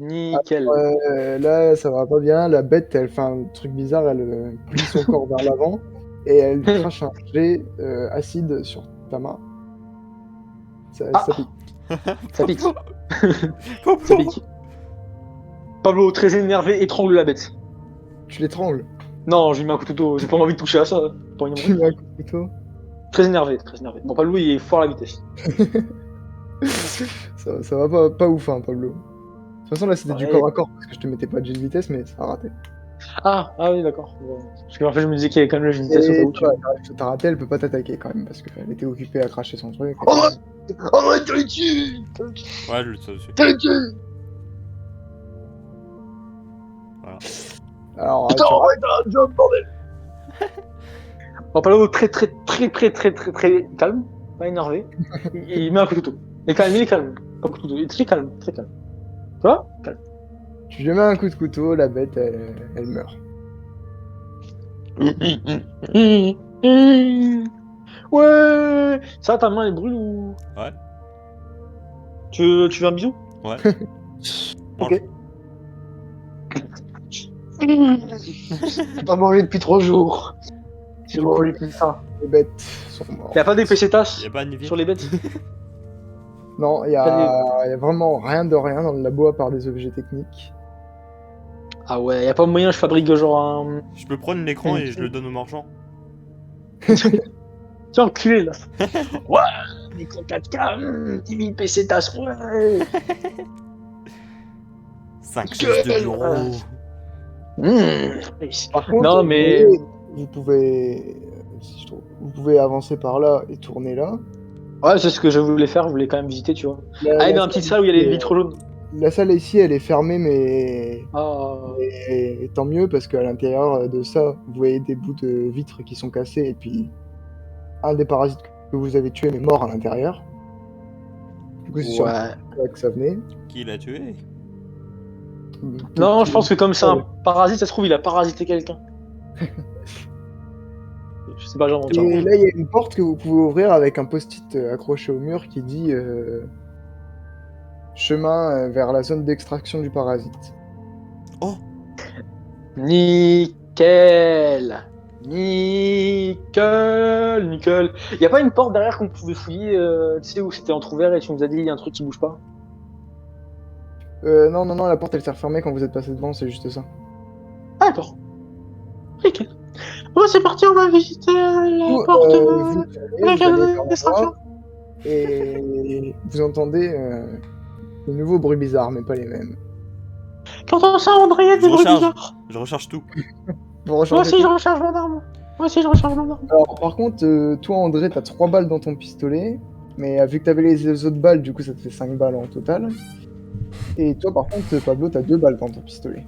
Nickel. Là, ça va pas bien. La bête, elle fait un truc bizarre. Elle plie son corps vers l'avant et elle crache un jet acide sur ta main. Ça pique. Ça pique. Ça Pablo. pique. Pablo, très énervé, étrangle la bête. Tu l'étrangles. Non, je lui mets un coup de couteau. J'ai pas envie de toucher à ça. Pas une Tu mets un coup de couteau. Très énervé, très énervé. Bon, Pablo, il est fort à la vitesse. Ça va pas ouf, hein, Pablo. De toute façon, là, c'était du Ouais. corps à corps parce que je te mettais pas de jet de vitesse, mais ça a raté. Ah oui, d'accord. Bon. Parce que en fait, je me disais qu'il y avait quand même le jeu de vitesse au cas Et où tu. toi, t'as raté, elle peut pas t'attaquer quand même parce qu'elle était occupée à cracher son truc. Arrête, t'as le dessus. Ouais, je le sais dessus. T'as le dessus. Voilà. Alors, Putain, arrête un job, bordel. Bon, Pablo, très calme, pas énervé. Il met un coup de couteau. Il est calme. Un coup de couteau. Il est très calme, très calme. Tu vois? Calme. tu lui mets un coup de couteau, la bête, elle meurt. Ouais. Ça, ta main, elle brûle ou? Ouais. Tu veux un bisou? Ouais. Ok. J'ai pas mangé depuis 3 jours. J'ai Du coup, mangé plus ça. les bêtes sont mortes. Y'a pas des pesetas Y'a pas de sur les bêtes? Non, il y a vraiment rien de rien dans le labo à part des objets techniques. Ah ouais, y'a pas moyen, je fabrique genre un. Je peux prendre l'écran et je le donne au marchand. Tiens, enculé là. Ouais, l'écran 4K, 10 000 pesetas, ouais. 5 chaises de bureau. Par contre, Non, mais. vous pouvez, si je trouve, vous pouvez avancer par là et tourner là. Ouais, c'est ce que je voulais faire, je voulais quand même visiter, tu vois. La, Ah, il y la a un petit salle salle où il y a les ici, vitres jaunes. la salle ici, elle est fermée, mais Ah. et tant mieux parce qu'à l'intérieur de ça, vous voyez des bouts de vitres qui sont cassés et puis un des parasites que vous avez tué mais mort à l'intérieur. Du coup, c'est sûr Ouais. que ça venait. Qui l'a tué? Non, je pense que comme c'est un parasite, ça se trouve, il a parasité quelqu'un. Je sais pas, j'en Et là, il y a une porte que vous pouvez ouvrir avec un post-it accroché au mur qui dit chemin vers la zone d'extraction du parasite. Oh! Nickel. Nickel. Y a pas une porte derrière qu'on pouvait fouiller, tu sais, où c'était entrouvert et tu nous as dit il y a un truc qui bouge pas? Non, la porte elle s'est refermée quand vous êtes passé devant, c'est juste ça. Ah, d'accord. Nickel. Bon, c'est parti, on va visiter la Vous, porte vous allez vers d'extraction. l'endroit et vous entendez de nouveaux bruits bizarres, mais pas les mêmes. J'entends ça, André, Je des bruits recharge. bizarres. Je recharge tout. Vous Moi rechargez aussi, je tout. recharge mon arme. Moi aussi, je recharge mon arme. Alors, par contre, toi, André, t'as 3 balles dans ton pistolet, mais vu que t'avais les autres balles, du coup, ça te fait 5 balles en total. Et toi, par contre, Pablo, t'as 2 balles dans ton pistolet.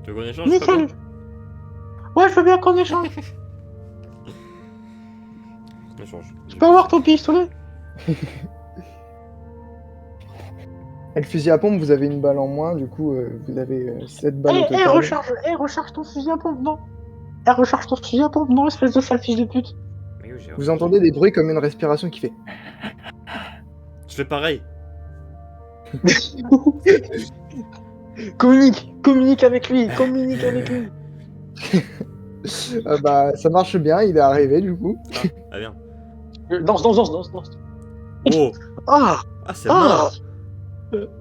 Tu veux qu'on échange, Nickel. Pablo? Ouais, je veux bien qu'on échange. On échange. Je peux avoir ton pistolet? Et le fusil à pompe, vous avez une balle en moins, du coup, vous avez 7 balles au total. Recharge ton fusil à pompe, non. Recharge ton fusil à pompe, non, espèce de sale fils de pute. Mais oui, j'ai Vous entendez des bruits comme une respiration qui fait. Je fais pareil. Communique avec lui. Bah, ça marche bien, il est arrivé, du coup. Ah, viens. Danse. Oh! Ah, Ah, c'est mort!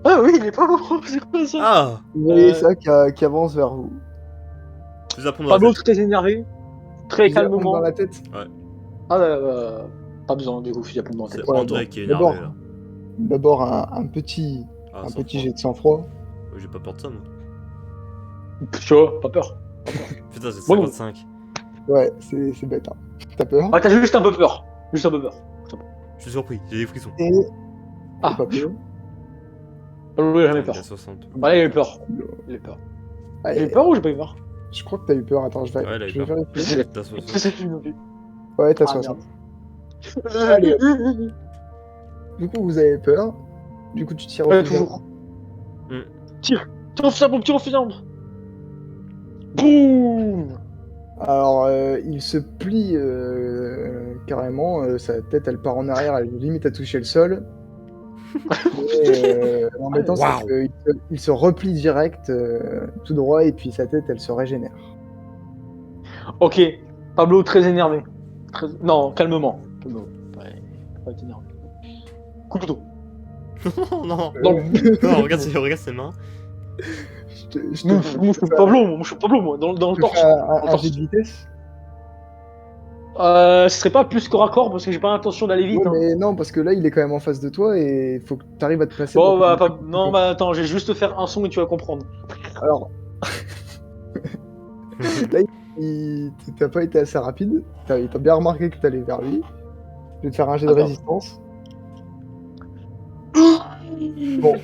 ah oui, il est pas mort, c'est quoi ça? Ah! Vous voyez ça qui avance vers vous. Je vais apprendre à Pablo, Ah, la tête. tout est énervé, très Fusil à pompe calmement. dans la tête. Ah, pas besoin du coup, fusil à pompe dans la tête. C'est Ouais, André bon, qui est énervé là. D'abord un petit Ah, un sans petit froid. jet de sang-froid. J'ai pas peur de ça, moi. Tu vois, pas peur. Putain, c'est Bon, non. 55. Ouais, c'est bête. Hein. T'as peur? Ah, t'as juste un peu peur. Je suis surpris, j'ai des frissons. Et Ah, Pablo. Pablo, il a jamais Il a peur. 60. Ouais, il a eu peur. Ah, J'ai eu peur ou j'ai pas eu peur? je crois que t'as eu peur. Attends, je vais Ouais, il a eu je vais peur. vérifier. T'as 60. Je sais plus non plus. Ouais, t'as Ah, 60. Allez. Du coup, vous avez peur. Du coup, tu tires au Ouais, fusil à toujours. Hmm. Tire au fusil à pompe, tire au fusil à pompe. Boum. Alors, il se plie carrément, sa tête elle part en arrière, elle limite à toucher le sol. Mais l'embêtant, Waouh. c'est qu'il se replie direct, tout droit, et puis sa tête, elle se régénère. Ok, Pablo très énervé. Non, calmement. Calmement. Ouais, pas être énervé. Coup de couteau. Oh non. Non, Non, regarde ses mains. Je te moi je suis Pablo, moi je suis Pablo, moi, dans le fais torse. un torse. jet de vitesse. Ce serait pas plus corps à corps parce que j'ai pas l'intention d'aller vite. Ouais, Hein. mais non, parce que là, il est quand même en face de toi, et faut que tu arrives à te placer. Bon, pour bah, que- non, bah attends, je vais juste te faire un son et tu vas comprendre. Alors, là, t'as pas été assez rapide. Il t'a bien remarqué que t'allais vers lui. Je vais te faire un jet de Attends. résistance. Bon,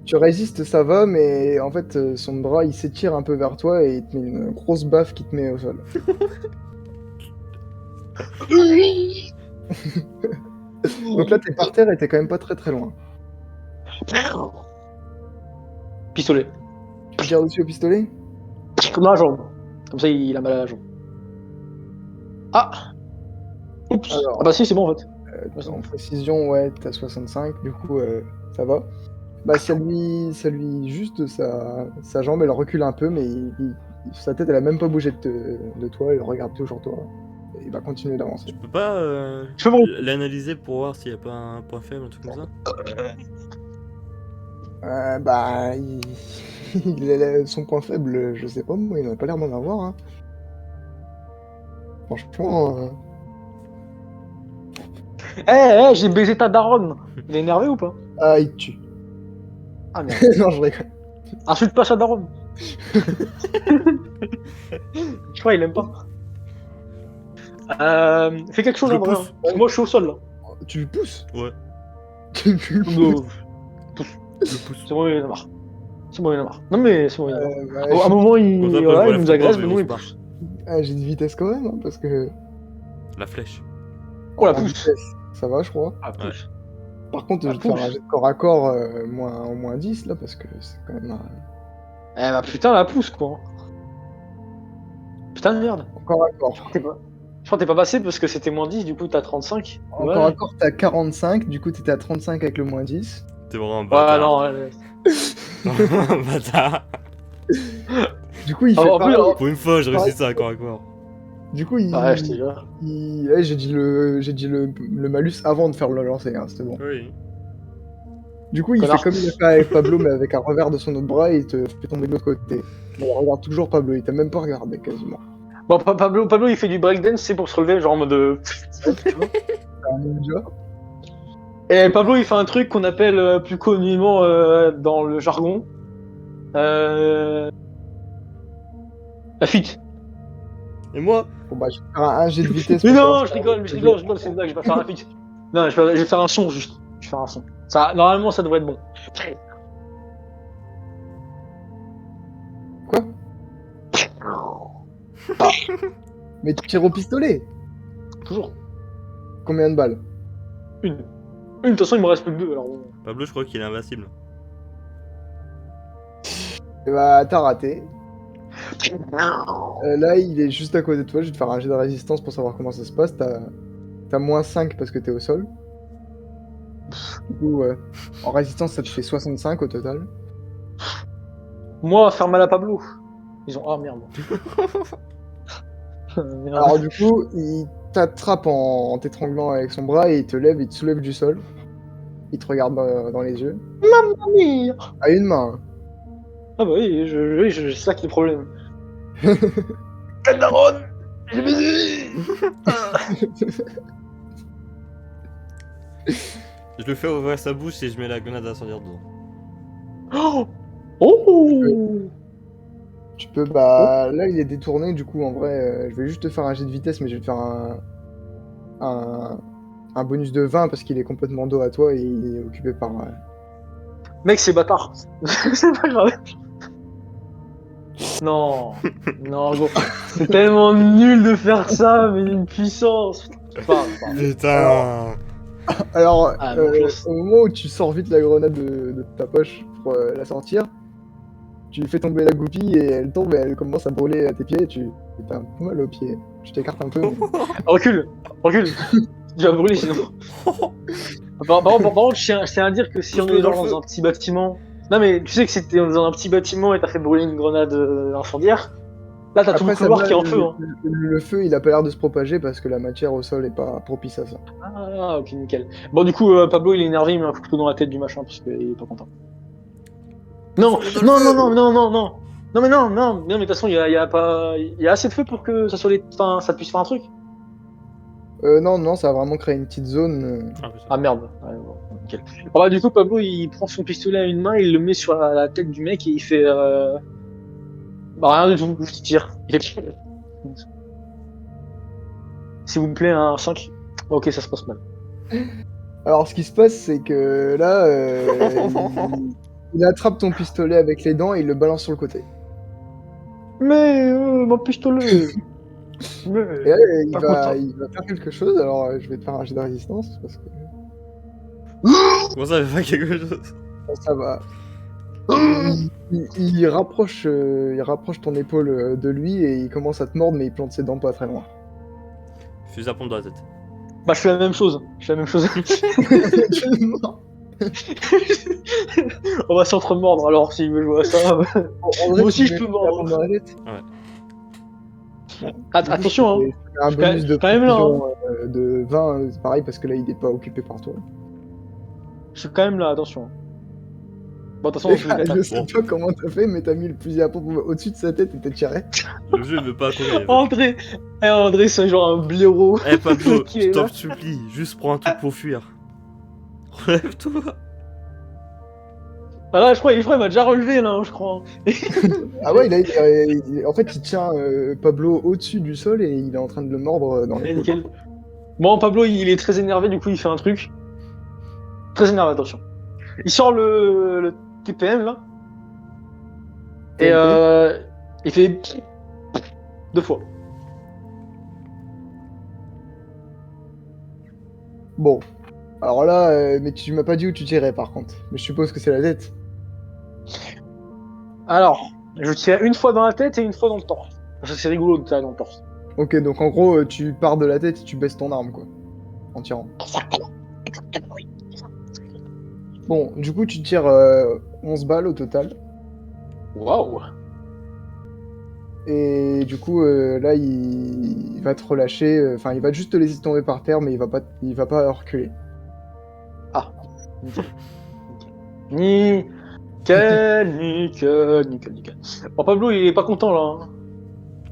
tu résistes, ça va, mais en fait, son bras, il s'étire un peu vers toi et il te met une grosse baffe qui te met au sol. Donc là, t'es par terre et t'es quand même pas très très loin. Pistolet. Tu tires dessus au pistolet? Dans la jambe. Comme ça, il a mal à la jambe. Ah. Oups. Alors, Ah bah si, c'est bon en fait. En précision, ouais, t'as 65, du coup, ça va. Bah, ça lui juste sa jambe, elle recule un peu, mais sa tête, elle a même pas bougé de toi, elle regarde toujours toi. Et il va continuer d'avancer. Tu peux pas Je fais mon... l'analyser pour voir s'il y a pas un point faible, un truc comme ça? Bah, son point faible, je sais pas, moi, il n'a pas l'air d'en avoir. Hein. Franchement, j'ai baisé ta daronne. Il est énervé ou pas? ah, il te tue. Ah merde. Non, je rigole. Insulte pas sa daronne. Je crois il aime pas. Fais quelque chose Je en vrai. pousse. Hein. Parce que moi je suis au sol là. Tu le pousses? Ouais, Tu le pousses? je pousse. C'est bon, il en a marre. C'est bon, il en a marre. Non mais c'est bon, il en a marre. Bah, Bon, à un moment, il, Comme ça, après, voilà, je vois il la nous photo, agresse, mais mais on nous se il barre. pousse. j'ai de vitesse quand même, hein, parce que. La flèche. Oh la en pousse. vitesse, ça va, je crois. Ah, pousse. Par contre, Ah, je vais te faire pousse. un jet de corps à corps moins 10 là, parce que c'est quand même Eh bah putain, la pousse quoi. Putain de merde. en corps à corps. Je crois que t'es pas passé parce que c'était moins 10, du coup t'as 35. En Ouais. corps à corps, t'as 45, du coup t'étais à 35 avec le moins 10. T'es vraiment un Ouais, bâtard. non. Un bâtard. Du coup, il Ah, fait en plus, pareil. Pour une fois, j'ai réussi ça à corps à corps. Du coup, il. Ouais, je te jure. Ouais, j'ai dit le malus avant de faire le lancer, hein, c'était bon. Oui. Du coup, il Connard. fait comme il a fait avec Pablo, mais avec un revers de son autre bras, et il te fait tomber de l'autre côté. Mais il regarde toujours Pablo, il t'a même pas regardé quasiment. Bon, Pablo, il fait du breakdance, c'est pour se relever, genre en mode. C'est un ninja. Et Pablo, il fait un truc qu'on appelle plus communément dans le jargon. La fuite. Et moi? Bon bah, je vais faire un jet de vitesse. Mais pour non, savoir je si- rigole, c'est une blague, je vais pas faire la fuite. Non, je vais faire un son juste. Je vais faire un son. Ça, normalement, ça devrait être bon. Quoi? Mais tu tires au pistolet. Toujours. Combien de balles? Une. De toute façon, il me reste plus que deux, alors bon. Pablo, je crois qu'il est invincible. Eh bah, t'as raté. Là, il est juste à côté de toi. Je vais te faire un jet de résistance pour savoir comment ça se passe. T'as moins 5 parce que t'es au sol. Du coup, en résistance, ça te fait 65 au total. Moi, faire mal à Pablo. Ils ont. Ah merde. Merde. Alors, du coup, il t'attrape en t'étranglant avec son bras et il te lève, il te soulève du sol. Il te regarde dans les yeux. À une main. Hein. Ah bah oui, c'est ça qui est le problème. Daronne, j'ai baisé. Je le fais ouvrir sa bouche et je mets la grenade d'incendie dedans. Oh, oh. Tu peux, bah, là, il est détourné. Du coup, en vrai, je vais juste te faire un jet de vitesse, mais je vais te faire un bonus de 20 parce qu'il est complètement dos à toi et il est occupé par. Mec, c'est bâtard. C'est pas grave. Non, non, gros. C'est tellement nul de faire ça, mais une puissance. C'est pas grave. Putain! Alors, Ah, bon, au moment où tu sors vite la grenade de ta poche pour la sortir, tu fais tomber la goupille et elle tombe et elle commence à brûler à tes pieds. T'as un peu mal aux pieds. Je t'écarte un peu. Mais... Recule, recule. Tu vas brûler sinon. Par contre, je tiens à dire que si on Pousse-le est dans genre le feu. dans un petit bâtiment. Non, mais tu sais que si t'es dans un petit bâtiment et t'as fait brûler une grenade incendiaire, là t'as tout le Après, ça couloir va, qui est en feu. Hein. le feu, il a pas l'air de se propager parce que la matière au sol est pas propice à ça. Ah, ok, nickel. Bon, du coup, Pablo il est énervé, il met un couteau dans la tête du machin parce qu'il est pas content. Non, Pousse-le dans non, le non, feu. non, non, non, non. Non, mais non, non, mais de toute façon, il y a pas. Il y a assez de feu pour que ça soit les. Enfin, ça puisse faire un truc. Non, non, ça a vraiment créé une petite zone. Ah, putain. Ah merde. Ouais, bon, nickel. Bon, bah, du coup, Pablo il prend son pistolet à une main, il le met sur la tête du mec et il fait. Bah, rien du tout, juste il tire. Il fait. S'il vous plaît, un 5. Ok, ça se passe mal. Alors, ce qui se passe, c'est que là, il attrape ton pistolet avec les dents et il le balance sur le côté. Mais, mon pistolet. Mais, Et là, pas content. il va faire quelque chose. Alors, je vais te faire un jet de résistance parce que Comment ça fait pas quelque chose? ça va. Il rapproche ton épaule de lui et il commence à te mordre, mais il plante ses dents pas très loin. Fusil à pompe dans la tête. Bah, je fais la même chose. Je fais la même chose. On va s'entre-mordre alors s'il veut jouer à ça. Moi aussi, je peux mordre. Dans la tête. Attention, hein. C'est un bonus de quand même là, hein. précision de 20, c'est pareil parce que là il est pas occupé par toi. Je suis quand même là, attention. Bon, de toute façon, je vais Je sais pas comment t'as fait, mais t'as mis le fusil à pompe au-dessus de sa tête et t'as tiré. Le jeu ne veut pas courir. André, André, c'est genre un blaireau. Eh Pablo, Qui je est t'en là. supplie, juste prends un truc pour fuir. Relève-toi. Ah là, je crois il m'a déjà relevé là, je crois. Ah ouais, en fait il tient Pablo au-dessus du sol et il est en train de le mordre dans Ouais, les nickel. Bon, Pablo, il est très énervé, du coup, il fait un truc. Très énervé, attention. Il sort le TPM là. Et TNT. il fait 2 fois. Bon. Alors là, mais tu m'as pas dit où tu tirais par contre. Mais je suppose que c'est la tête. Alors, je tire une fois dans la tête et une fois dans le torse. Parce que c'est rigolo de tirer dans le torse. Ok, donc en gros, tu pars de la tête et tu baisses ton arme quoi. En tirant. Bon, du coup, tu tires 11 balles au total. Waouh. Et du coup, là, il va te relâcher. Enfin, il va juste te laisser tomber par terre, mais il va pas reculer. Ah. Nickel. Nickel. Bon, Pablo, il est pas content là. Hein.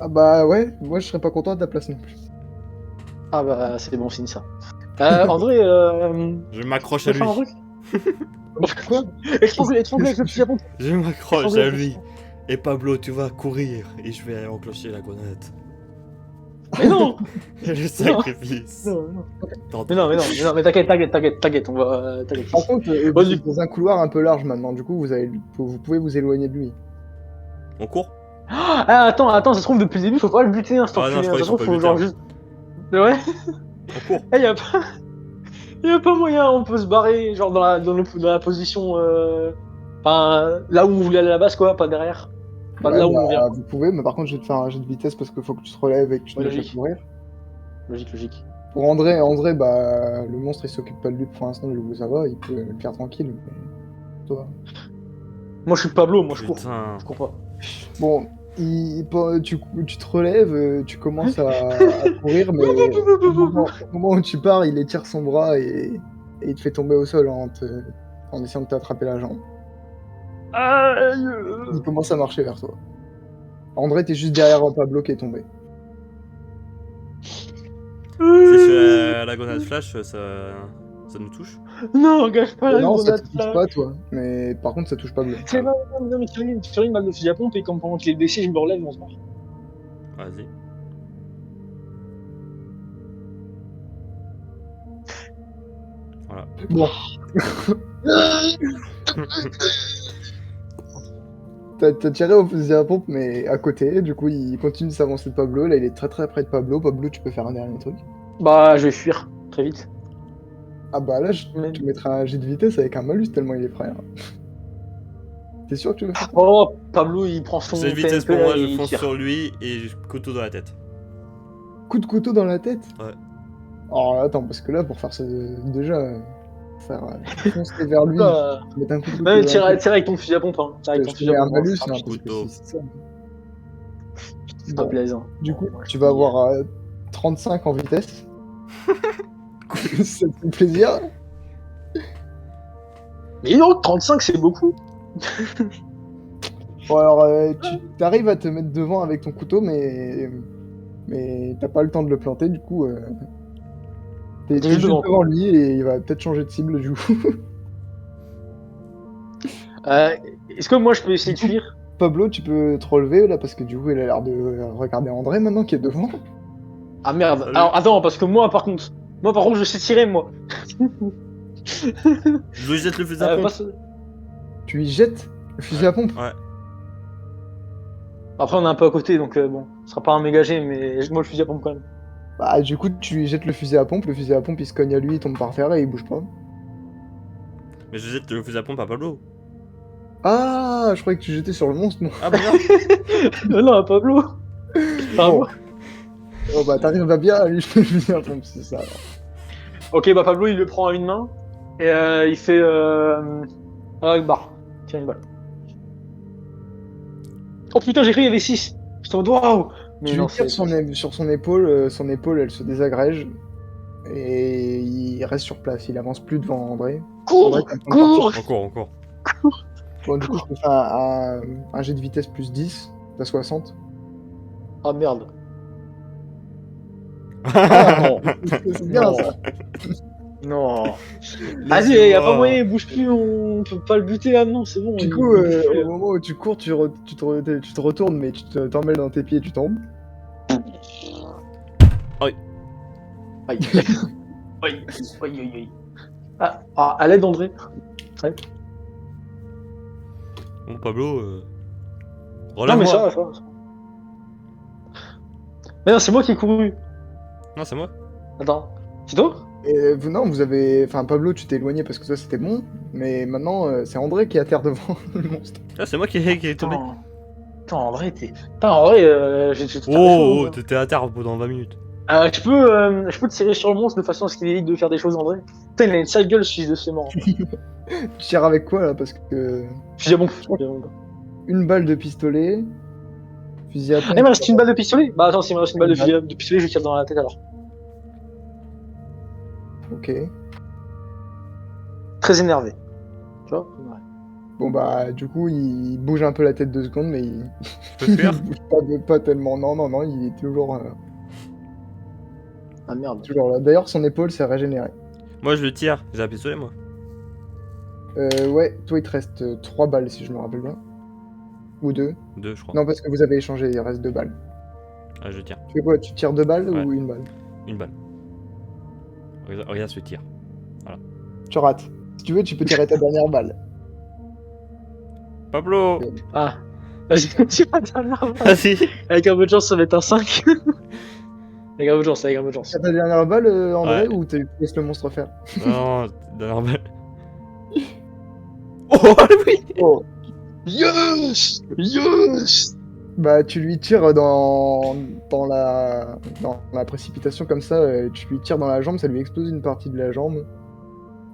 Ah bah ouais, moi je serais pas content à ta place non plus. Ah bah, c'est bon signe ça. André, Je m'accroche tu à veux lui. faire un truc Quoi? Étranglé avec le fusil à pompe. Je m'accroche à lui. Et Pablo, tu vas courir et je vais enclencher la grenade. Mais non. Le sacrifice. Non. Tant Mais non, mais t'inquiète, on va. T'inquiète. Par contre, vous Vas-y. êtes dans un couloir un peu large maintenant, du coup vous pouvez vous éloigner de lui. On court? Ah, attends, ça se trouve depuis le début, faut pas le buter, hein, cet Ah non, enculé. je crois Ça qu'il se faut trouve, pas le faut genre buter, juste. C'est vrai. On court. Eh, y a pas moyen, on peut se barrer, genre dans la position. Enfin, là où on voulait aller à la base, quoi, pas derrière. Pas Ouais, là où bah, on vient. vous pouvez, mais par contre je vais te faire un jet de vitesse parce qu'il faut que tu te relèves et que tu te Ouais, mettes à logique. courir. Logique. Pour André, bah le monstre il s'occupe pas de lui pour l'instant, du coup ça va, il peut le faire tranquille. Mais toi. Moi, je suis Pablo, moi, je cours. Putain. Je cours pas. Bon, tu te relèves, tu commences à courir, mais au moment où tu pars, il étire son bras et il te fait tomber au sol en essayant de t'attraper la jambe. Aïe. Il commence à marcher vers toi. André, t'es juste derrière Pablo qui est tombé. Si je fais la grenade flash, ça nous touche? Non, gâche pas la Non, ça grenade te touche là. pas, toi. Mais par contre, ça touche Pablo. C'est non, mais tire une balle de fusil à pompe et comme pendant qu'il est blessé, je me relève et on se barre. Vas-y. Voilà. Bon. T'as tiré au fusil à pompe, mais à côté. Du coup, il continue de s'avancer de Pablo. Là, il est très très près de Pablo. Pablo, tu peux faire un dernier truc. Bah, je vais fuir très vite. Ah bah là, je te mettrai un jet de vitesse avec un malus tellement il est prêt. Hein. T'es sûr que tu veux faire ça? Oh, Pablo, il prend son C'est une vitesse TNT, pour moi, là, je il fonce tire. sur lui et couteau dans la tête. Coup de couteau dans la tête? Ouais. Alors attends, parce que là, pour faire ça, déjà, faire foncer vers lui, Bah, mettre un coup de ouais, couteau. tire avec ton fusil à pompe. Hein. Tire avec ton Je te fusil mets à un pompe. Hein. malus, Ça hein, sera parce que couteau. si c'est ça. pas Bon, plaisant. du coup, Bon, tu vas avoir 35 en vitesse. Ça te fait plaisir. Mais non, 35 c'est beaucoup. Bon, alors, tu arrives à te mettre devant avec ton couteau, mais t'as pas le temps de le planter, du coup, t'es T'es juste juste devant, devant lui et il va peut-être changer de cible, du coup. Est-ce que moi je peux essayer de fuir? Pablo, tu peux te relever là, parce que du coup, il a l'air de regarder André maintenant qui est devant. Ah merde. Salut. Alors attends, parce que moi par contre, je sais tirer moi. Je lui jette le fusil à pompe. Passe- Tu lui jettes le fusil à pompe. Ouais. Après on est un peu à côté donc bon, ce sera pas un méga G mais moi le fusil à pompe quand même. Bah, du coup, tu lui jettes le fusil à pompe il se cogne à lui, il tombe par terre et il bouge pas. Mais je jette le fusil à pompe à Pablo. Ah, je croyais que tu jetais sur le monstre, non. Ah bah non. Non, Pablo. Enfin, Bon. moi. Oh bah, t'arrives à bien à lui jeter le fusil à pompe, c'est ça. Alors. Ok, bah Pablo il le prend à une main et il fait avec barre. Tiens une balle. Oh putain, j'ai cru qu'il y avait 6. J'étais en mode waouh. Mais Tu non, lui tires sur son épaule elle se désagrège et il reste sur place, il avance plus devant André. André, Cours, t'as le temps de cours. Encore. Bon, du coup, je peux faire un jet de vitesse plus 10, t'as 60. Ah merde. Ah, Non. c'est bien Non. ça. Non. Vas-y, y a pas moyen, il bouge plus, on peut pas le buter là, non, c'est bon. Du il coup, bouge plus, au moment où tu cours, tu te retournes, mais t'emmêles dans tes pieds et tu tombes. Aïe. Aïe, aïe, aïe. Ah, à l'aide, André. Bon, Pablo. Non, mais Relève-moi. ça va. Mais non, c'est moi qui ai couru. Non, c'est moi. Attends. C'est toi? Et non, vous avez. Enfin, Pablo, tu t'es éloigné parce que ça c'était bon, mais maintenant c'est André qui est à terre devant le monstre. Ah, c'est moi qui est tombé. Attends, André, Putain, André, j'ai tout fait Oh, t'étais à terre pendant 20 minutes. je peux tirer sur le monstre de façon à ce qu'il évite de faire des choses, André. Putain, il a une sale gueule, je de ses morts. Tu tires avec quoi là? Parce que. Fusil à bombe. Une balle de pistolet. Fusil à pompe. Il me reste une balle de pistolet? Bah attends, s'il me reste une balle de pistolet, je tire dans la tête alors. Ok. Très énervé. Tu vois? Ouais. Bon bah, du coup, il bouge un peu la tête 2 secondes, mais il. Je peux fuir. bouge pas tellement. Non, il est toujours, Ah merde. toujours là. D'ailleurs, son épaule s'est régénérée. Moi, je le tire. J'ai un pistolet, moi. Ouais, toi, il te reste 3 balles si je me rappelle bien. Ou 2. 2, je crois. Non, parce que vous avez échangé, il reste 2 balles. Ah, je tire. Tu fais quoi? Tu tires 2 balles Ouais. ou une balle? Une balle. Regarde ce tir. Tu rates. Si tu veux, tu peux tirer ta dernière balle. Pablo. Ah. Vas-y, tire la dernière balle. Vas-y. Avec un peu de chance, ça va être un 5. Avec un peu de chance, avec un peu de chance. T'as ta dernière balle, André, Ouais. ou tu laisses le monstre faire? Non, dernière balle. Oh, oui. Oh. Yes! Yes! Bah, tu lui tires dans la précipitation comme ça, tu lui tires dans la jambe, ça lui explose une partie de la jambe.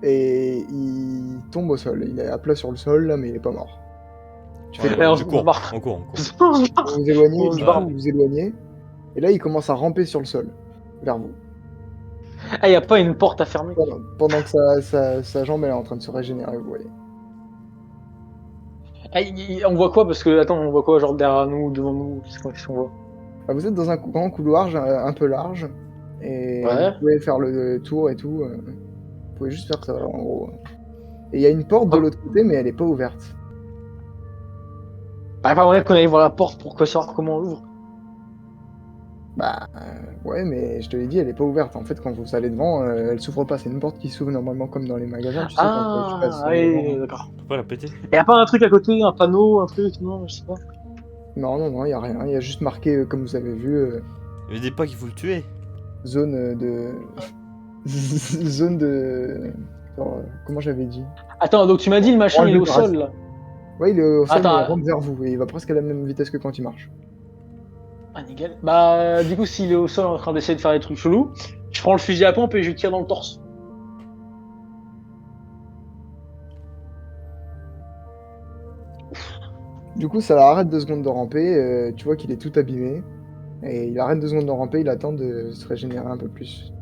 Et il tombe au sol. Il est à plat sur le sol, là, mais il est pas mort. Tu fais Ouais, quoi? Alors, je on cours. part. On court. Vous vous éloignez, on se du barre. coup, vous vous éloignez. Et là, il commence à ramper sur le sol, vers vous. Ah, y a pas une porte à fermer. Pendant que sa jambe elle est en train de se régénérer, vous voyez. Ah, on voit quoi? Parce que, attends, on voit quoi? Genre derrière nous, devant nous? Qu'est-ce qu'on voit? Ah, vous êtes dans un grand couloir un peu large. Et Ouais. vous pouvez faire le tour et tout. Vous pouvez juste faire ça, en gros. Et il y a une porte de l'autre côté, mais elle est pas ouverte. Bah, pas vrai qu'on aille voir la porte pour savoir comment on l'ouvre. Bah, ouais, mais je te l'ai dit, elle est pas ouverte. En fait, quand vous allez devant, elle s'ouvre pas. C'est une porte qui s'ouvre normalement comme dans les magasins, tu sais, quand tu passes oui, devant. d'accord. On peut pas la péter. Y a pas un truc à côté, un panneau, un truc? Non, je sais pas. Non, il y a rien. Il y a juste marqué, comme vous avez vu, Mais dis pas qu'il faut le tuer. zone de... zone de... Alors, comment j'avais dit? Attends, donc tu m'as dit le machin, il est au Enlevé par sol, là. Ouais, il est au sol, Attends, mais il rentre vers vous. Et il va presque à la même vitesse que quand il marche. Ah, nickel. Bah, du coup, s'il est au sol en train d'essayer de faire des trucs chelous, je prends le fusil à pompe et je lui tire dans le torse. Du coup, ça arrête 2 secondes de ramper. Tu vois qu'il est tout abîmé. Et il arrête 2 secondes de ramper, il attend de se régénérer un peu plus.